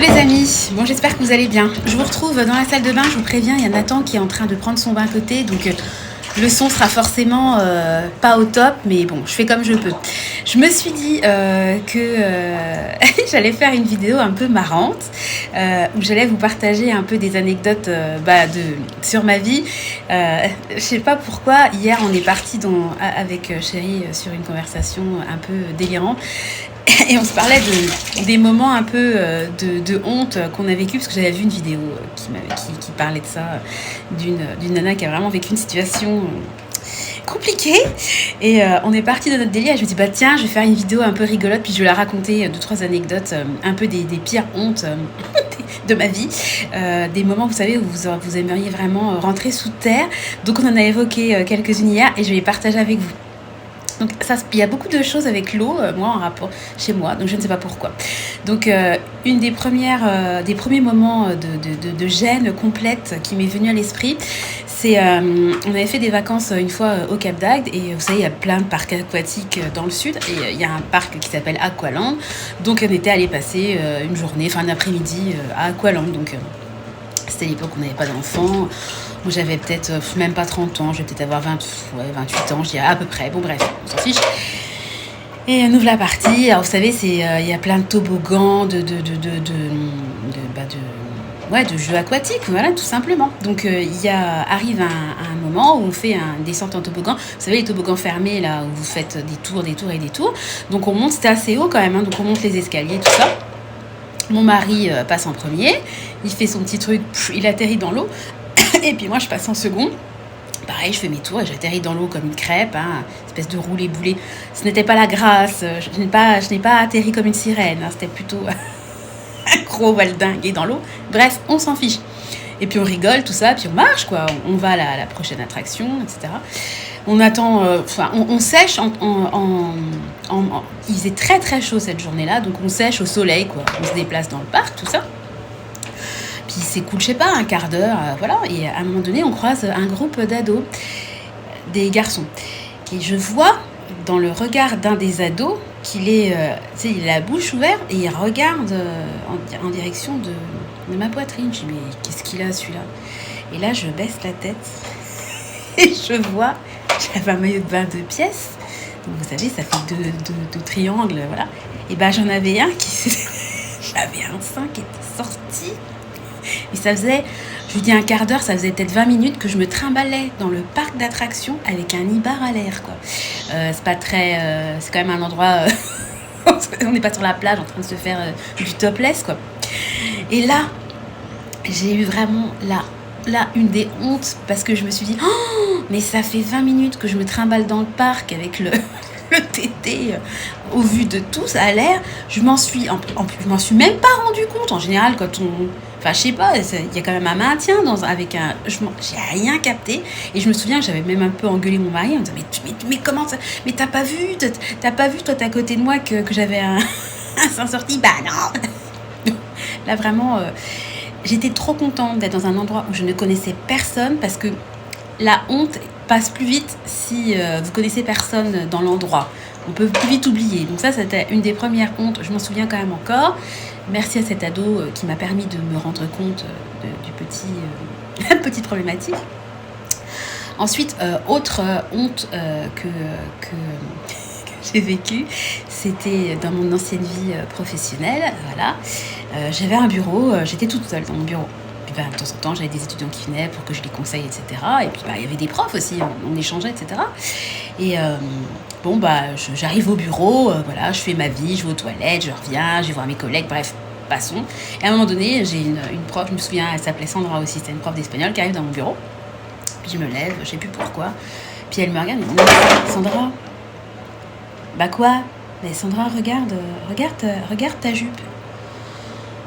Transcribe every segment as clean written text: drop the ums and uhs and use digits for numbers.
les amis, bon j'espère que vous allez bien. Je vous retrouve dans la salle de bain, je vous préviens, il y a Nathan qui est en train de prendre son bain à côté, donc le son sera forcément pas au top, mais bon, je fais comme je peux. Je me suis dit que j'allais faire une vidéo un peu marrante, où j'allais vous partager un peu des anecdotes sur ma vie. Je sais pas pourquoi, hier on est parti avec Chérie sur une conversation un peu délirante. Et on se parlait des moments un peu de honte qu'on a vécu, parce que j'avais vu une vidéo qui parlait de ça, d'une nana qui a vraiment vécu une situation compliquée. Et on est parti de notre délire et je me dis, bah tiens, je vais faire une vidéo un peu rigolote, puis je vais la raconter 2-3 anecdotes, un peu des pires hontes de ma vie, des moments, vous savez, où vous aimeriez vraiment rentrer sous terre. Donc on en a évoqué quelques-unes hier et je vais les partager avec vous. Donc il y a beaucoup de choses avec l'eau, moi en rapport chez moi, donc je ne sais pas pourquoi. Donc une des premiers moments de gêne complète qui m'est venue à l'esprit, c'est on avait fait des vacances une fois au Cap d'Agde et vous savez il y a plein de parcs aquatiques dans le sud et il y a un parc qui s'appelle Aqualand. Donc on était allé passer une journée, enfin un après-midi à Aqualand. Donc c'était l'époque où on n'avait pas d'enfants. Moi, j'avais peut-être même pas 30 ans, je vais peut-être avoir 28 ans, je dirais à peu près. Bon, bref, on s'en fiche. Et nous voilà partis. Alors, vous savez, il y a plein de toboggans, de jeux aquatiques, voilà, tout simplement. Donc, arrive un moment où on fait une descente en toboggan. Vous savez, les toboggans fermés, là, où vous faites des tours. Donc, on monte, c'était assez haut quand même, hein, donc on monte les escaliers, tout ça. Mon mari passe en premier, il fait son petit truc, il atterrit dans l'eau. Et puis moi, je passe en second. Pareil, je fais mes tours et j'atterris dans l'eau comme une crêpe, hein, espèce de roulé-boulé. Ce n'était pas la grâce, je n'ai pas atterri comme une sirène, hein, c'était plutôt un gros valdingue dans l'eau. Bref, on s'en fiche. Et puis on rigole, tout ça, puis on marche, quoi. On va à la prochaine attraction, etc. On attend, on sèche il faisait très très chaud cette journée-là, donc on sèche au soleil, quoi. On se déplace dans le parc, tout ça. Puis il s'écoule, je sais pas, un quart d'heure, voilà. Et à un moment donné, on croise un groupe d'ados, des garçons. Et je vois dans le regard d'un des ados qu'il est, il a la bouche ouverte et il regarde en direction de ma poitrine. Je dis, mais qu'est-ce qu'il a celui-là? Et là, je baisse la tête et je vois, j'avais un maillot de bain 2 pièces. Donc vous savez, ça fait deux triangles, voilà. Et ben j'en avais un j'avais un sein qui était sorti. Et ça faisait, je vous dis un quart d'heure, ça faisait peut-être 20 minutes que je me trimballais dans le parc d'attractions avec un ibar à l'air, quoi. C'est pas très... c'est quand même un endroit... on n'est pas sur la plage en train de se faire du topless, quoi. Et là, j'ai eu vraiment là une des hontes parce que je me suis dit, oh, mais ça fait 20 minutes que je me trimballe dans le parc avec le tété au vu de tout, ça a l'air. Je m'en suis même pas rendu compte. En général, quand on... Enfin, je sais pas, il y a quand même un maintien avec un... J'ai rien capté. Et je me souviens que j'avais même un peu engueulé mon mari en disant, mais comment ça... Mais t'as pas vu, toi, t'es à côté de moi que j'avais un sein sorti? Bah non. Là, vraiment, j'étais trop contente d'être dans un endroit où je ne connaissais personne parce que la honte passe plus vite si vous connaissez personne dans l'endroit. On peut plus vite oublier. Donc ça, c'était une des premières hontes. Je m'en souviens quand même encore. Merci à cet ado qui m'a permis de me rendre compte du petite problématique. Ensuite, autre honte que j'ai vécue, c'était dans mon ancienne vie professionnelle. Voilà, j'avais un bureau, j'étais toute seule dans mon bureau. Puis de temps en temps, j'avais des étudiants qui venaient pour que je les conseille, etc. Et puis il y avait des profs aussi, on échangeait, etc. Et j'arrive au bureau, voilà, je fais ma vie, je vais aux toilettes, je reviens, je vais voir mes collègues, bref, passons. Et à un moment donné, j'ai une prof, je me souviens, elle s'appelait Sandra aussi, c'était une prof d'espagnol qui arrive dans mon bureau. Puis je me lève, je sais plus pourquoi. Puis elle me regarde et me dit, Sandra, bah quoi? Mais Sandra, regarde ta jupe.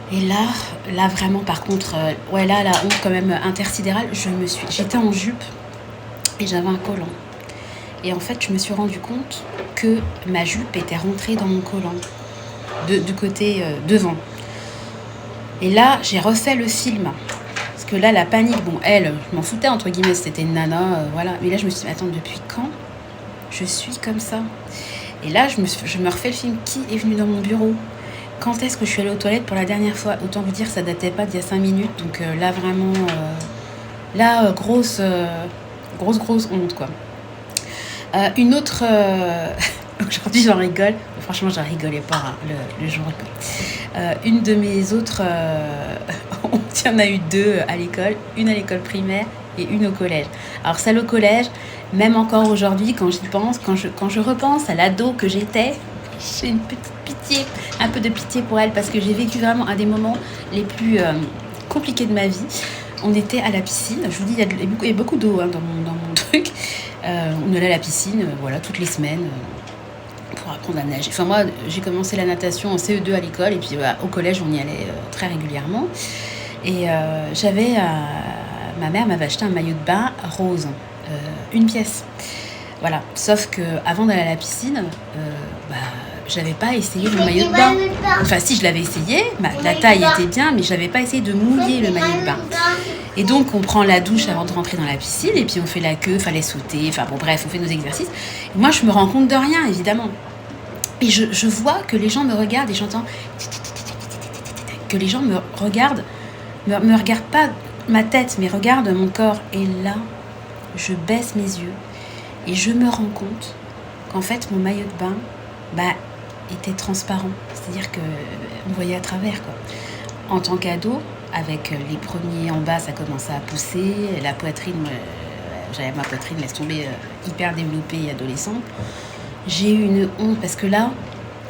Et là vraiment par contre, là la honte quand même intersidérale, j'étais en jupe et j'avais un collant. Et en fait, je me suis rendu compte que ma jupe était rentrée dans mon collant, du côté devant. Et là, j'ai refait le film. Parce que là, la panique, bon, elle, je m'en foutais, entre guillemets, c'était une nana, voilà. Mais là, je me suis dit, attends, depuis quand je suis comme ça? Et là, je me refais le film, qui est venu dans mon bureau? Quand est-ce que je suis allée aux toilettes pour la dernière fois? Autant vous dire, ça datait pas d'il y a 5 minutes. Donc là, vraiment, grosse honte, quoi. Une autre... aujourd'hui, j'en rigole. Franchement, j'en rigolais pas, hein, le jour. Une de mes autres... il y en a eu 2 à l'école. Une à l'école primaire et une au collège. Alors, celle au collège, même encore aujourd'hui, quand j'y pense, quand je repense à l'ado que j'étais, j'ai une petite pitié, un peu de pitié pour elle, parce que j'ai vécu vraiment un des moments les plus compliqués de ma vie. On était à la piscine. Je vous dis, il y a beaucoup d'eau, hein, dans mon truc. On allait à la piscine, voilà, toutes les semaines, pour apprendre à nager. Enfin, moi, j'ai commencé la natation en CE2 à l'école, et puis au collège, on y allait très régulièrement. Et ma mère m'avait acheté un maillot de bain rose, une pièce. Voilà. Sauf que avant d'aller à la piscine, j'avais pas essayé le maillot de bain. Enfin, si, je l'avais essayé, la taille était bien, mais j'avais pas essayé de mouiller le maillot de bain. Et donc, on prend la douche avant de rentrer dans la piscine, et puis on fait la queue, fallait sauter, enfin bon, bref, on fait nos exercices. Et moi, je me rends compte de rien, évidemment. Et je vois que les gens me regardent, et j'entends que les gens me regardent, me regardent pas ma tête, mais regardent mon corps. Et là, je baisse mes yeux, et je me rends compte qu'en fait, mon maillot de bain, était transparent. C'est-à-dire qu'on voyait à travers, quoi. En tant qu'ado, avec les premiers en bas, ça commençait à pousser. La poitrine, j'avais ma poitrine, laisse tomber, hyper développée et adolescente. J'ai eu une honte parce que là,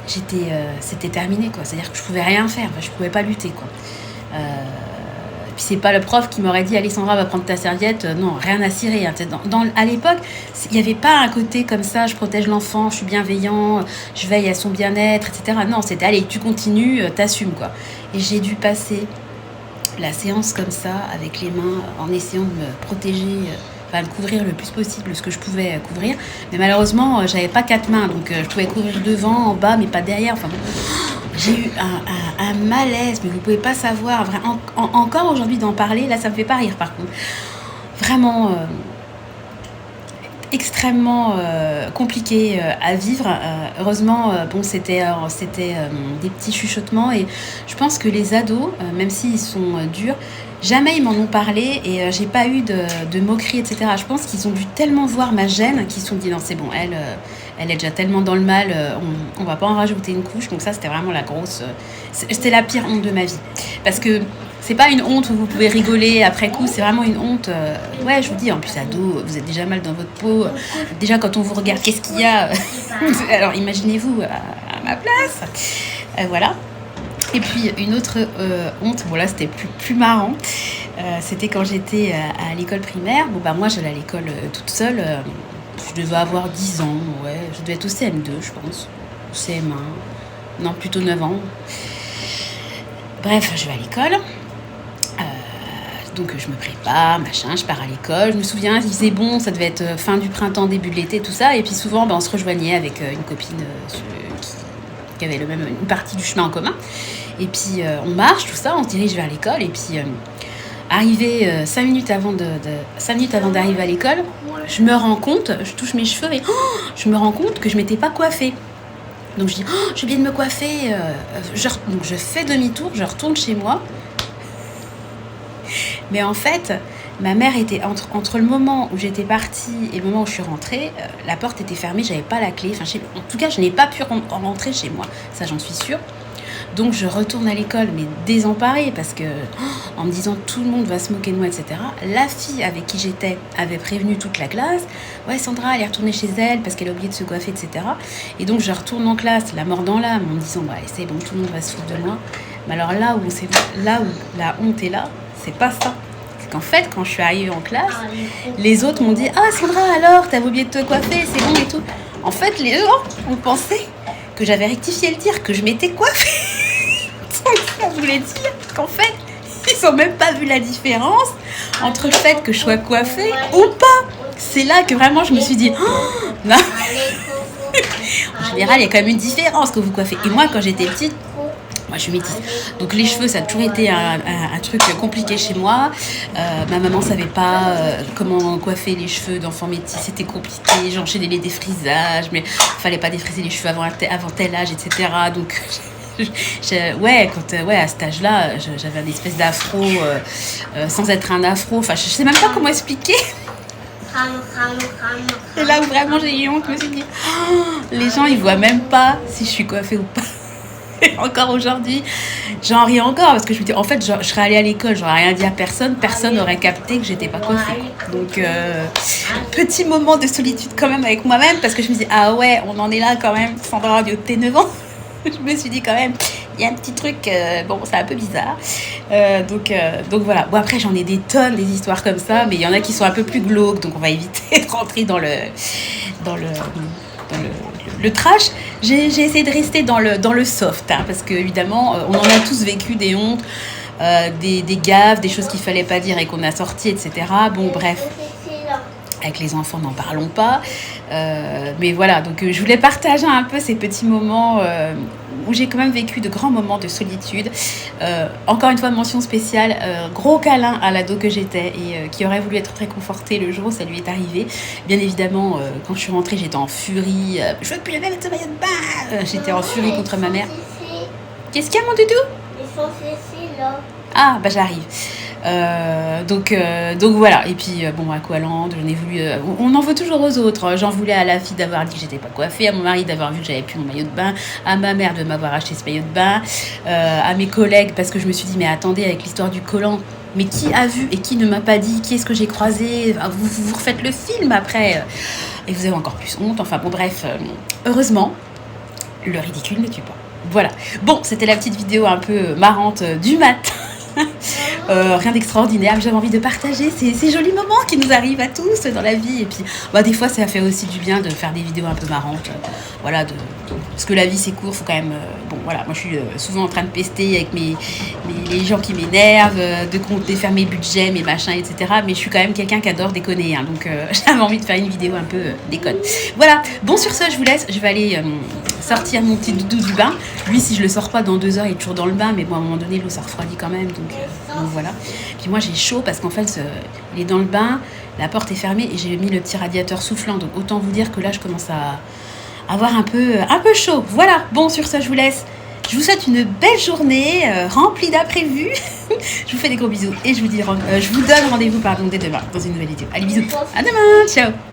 c'était terminé, quoi. C'est-à-dire que je pouvais rien faire. Enfin, je pouvais pas lutter, quoi. Puis c'est pas le prof qui m'aurait dit Alexandra va prendre ta serviette, non, rien à cirer, hein. À l'époque il n'y avait pas un côté comme ça, je protège l'enfant, je suis bienveillant, je veille à son bien-être, etc. Non, c'était allez, tu continues, t'assumes, quoi. Et j'ai dû passer la séance comme ça, avec les mains, en essayant de me protéger, de couvrir le plus possible ce que je pouvais couvrir. Mais malheureusement, j'avais pas 4 mains, donc je pouvais couvrir devant, en bas, mais pas derrière. Enfin bon, j'ai eu un malaise, mais vous pouvez pas savoir. Encore aujourd'hui d'en parler, là, ça me fait pas rire, par contre. Vraiment extrêmement compliqué à vivre. Heureusement, c'était des petits chuchotements, et je pense que les ados, même s'ils sont durs, jamais ils m'en ont parlé, et j'ai pas eu de moquerie, etc. Je pense qu'ils ont dû tellement voir ma gêne qu'ils se sont dit non, c'est bon, elle est déjà tellement dans le mal, on va pas en rajouter une couche. Donc ça, c'était vraiment c'était la pire honte de ma vie, parce que c'est pas une honte où vous pouvez rigoler après coup, c'est vraiment une honte. Ouais, je vous dis, en plus, ado, vous êtes déjà mal dans votre peau. Déjà, quand on vous regarde, qu'est-ce qu'il y a? Alors, imaginez-vous à ma place. Voilà. Et puis, une autre honte, bon là, c'était plus marrant. C'était quand j'étais à l'école primaire. Bon, moi, j'allais à l'école toute seule. Je devais avoir 10 ans, ouais. Je devais être au CM2, je pense. CM1. Non, plutôt 9 ans. Bref, je vais à l'école. Donc je me prépare, machin, je pars à l'école. Je me souviens, il faisait bon, ça devait être fin du printemps, début de l'été, tout ça. Et puis souvent, on se rejoignait avec une copine qui avait une partie du chemin en commun. Et puis on marche, tout ça, on se dirige vers l'école. Et puis arrivé 5 minutes avant d'arriver à l'école, je me rends compte, je touche mes cheveux et je me rends compte que je m'étais pas coiffée. Donc je dis, j'ai oublié de me coiffer. Donc je fais demi-tour, je retourne chez moi. Mais en fait, ma mère était entre le moment où j'étais partie et le moment où je suis rentrée, la porte était fermée, j'avais pas la clé. Enfin, en tout cas, je n'ai pas pu rentrer chez moi, ça j'en suis sûre. Donc je retourne à l'école, mais désemparée, parce que en me disant tout le monde va se moquer de moi, etc. La fille avec qui j'étais avait prévenu toute la classe. Ouais, Sandra, elle est retournée chez elle parce qu'elle a oublié de se coiffer, etc. Et donc je retourne en classe, la mort dans l'âme, en me disant c'est bon, tout le monde va se foutre de moi. Mais alors là où la honte est là, c'est pas ça. C'est qu'en fait, quand je suis arrivée en classe, les autres m'ont dit Sandra, alors, t'avais oublié de te coiffer, c'est bon et tout. En fait, les gens ont pensé que j'avais rectifié le tir, que je m'étais coiffée. Ça voulait dire qu'en fait, ils n'ont même pas vu la différence entre le fait que je sois coiffée ou pas. C'est là que vraiment je me suis dit non. En général, il y a quand même une différence quand vous coiffez. Et moi, quand j'étais petite, moi je suis métisse, donc les cheveux ça a toujours été un truc compliqué chez moi. Ma maman savait pas comment coiffer les cheveux d'enfant métis, c'était compliqué, j'enchaînais les défrisages, mais fallait pas défriser les cheveux avant tel âge, etc. Donc Ouais, ouais, à cet âge-là, j'avais une espèce d'afro sans être un afro. Enfin, je sais même pas comment expliquer. C'est là où vraiment j'ai eu honte. Je me suis dit, oh, les gens ils voient même pas si je suis coiffée ou pas. Et encore aujourd'hui, j'en ris encore parce que je me dis, en fait, je serais allée à l'école, j'aurais rien dit à personne, personne n'aurait capté que j'étais pas coiffée. Donc, petit moment de solitude quand même avec moi-même parce que je me dis, ah ouais, on en est là quand même, Sandra du haut de tes 9 ans. Je me suis dit quand même, il y a un petit truc, bon, c'est un peu bizarre. Donc voilà. Bon, après, j'en ai des tonnes, des histoires comme ça, mais il y en a qui sont un peu plus glauques, donc on va éviter de rentrer dans le trash. J'ai essayé de rester dans le soft, hein, parce que évidemment, on en a tous vécu des hontes, des gaffes, des choses qu'il fallait pas dire et qu'on a sorties, etc. Bon, bref. Avec les enfants, n'en parlons pas. Mais voilà, donc je voulais partager un peu ces petits moments où j'ai quand même vécu de grands moments de solitude. Encore une fois, mention spéciale, gros câlin à l'ado que j'étais et qui aurait voulu être très conforté le jour où ça lui est arrivé. Bien évidemment, quand je suis rentrée, j'étais en furie. Je veux plus jamais mettre ce maillot de bain. J'étais en furie contre ma mère. Qu'est-ce qu'il y a, mon doudou? Ils sont ici, là. Ah, bah j'arrive. Donc voilà. Et puis bon, Aqualand, j'en ai voulu. On en veut toujours aux autres. J'en voulais à la fille d'avoir dit que j'étais pas coiffée, à mon mari d'avoir vu que j'avais plus mon maillot de bain, à ma mère de m'avoir acheté ce maillot de bain, à mes collègues parce que je me suis dit mais attendez, avec l'histoire du collant, mais qui a vu et qui ne m'a pas dit, qui est-ce que j'ai croisé, vous refaites le film après et vous avez encore plus honte. Enfin bon, bref, heureusement, le ridicule ne tue pas. Voilà. Bon, c'était la petite vidéo un peu marrante du matin. Rien d'extraordinaire, mais j'avais envie de partager ces jolis moments qui nous arrivent à tous dans la vie. Et puis, des fois, ça fait aussi du bien de faire des vidéos un peu marrantes. Voilà, parce que la vie, c'est court, faut quand même... bon, voilà, moi, je suis souvent en train de pester avec les gens qui m'énervent, de faire mes budgets, mes machins, etc. Mais je suis quand même quelqu'un qui adore déconner. Hein, donc, j'avais envie de faire une vidéo un peu déconne. Voilà, bon, sur ce, je vous laisse. Je vais aller sortir mon petit doudou du bain. Lui, si je le sors pas dans 2 heures, il est toujours dans le bain. Mais bon, à un moment donné, l'eau, ça refroidit quand même. Donc voilà. Puis moi j'ai chaud parce qu'en fait il est dans le bain, la porte est fermée et j'ai mis le petit radiateur soufflant. Donc autant vous dire que là je commence à avoir un peu chaud. Voilà, bon sur ça je vous laisse. Je vous souhaite une belle journée remplie d'imprévus. Je vous fais des gros bisous et je vous donne rendez-vous dès demain dans une nouvelle vidéo. Allez bisous, à demain, ciao.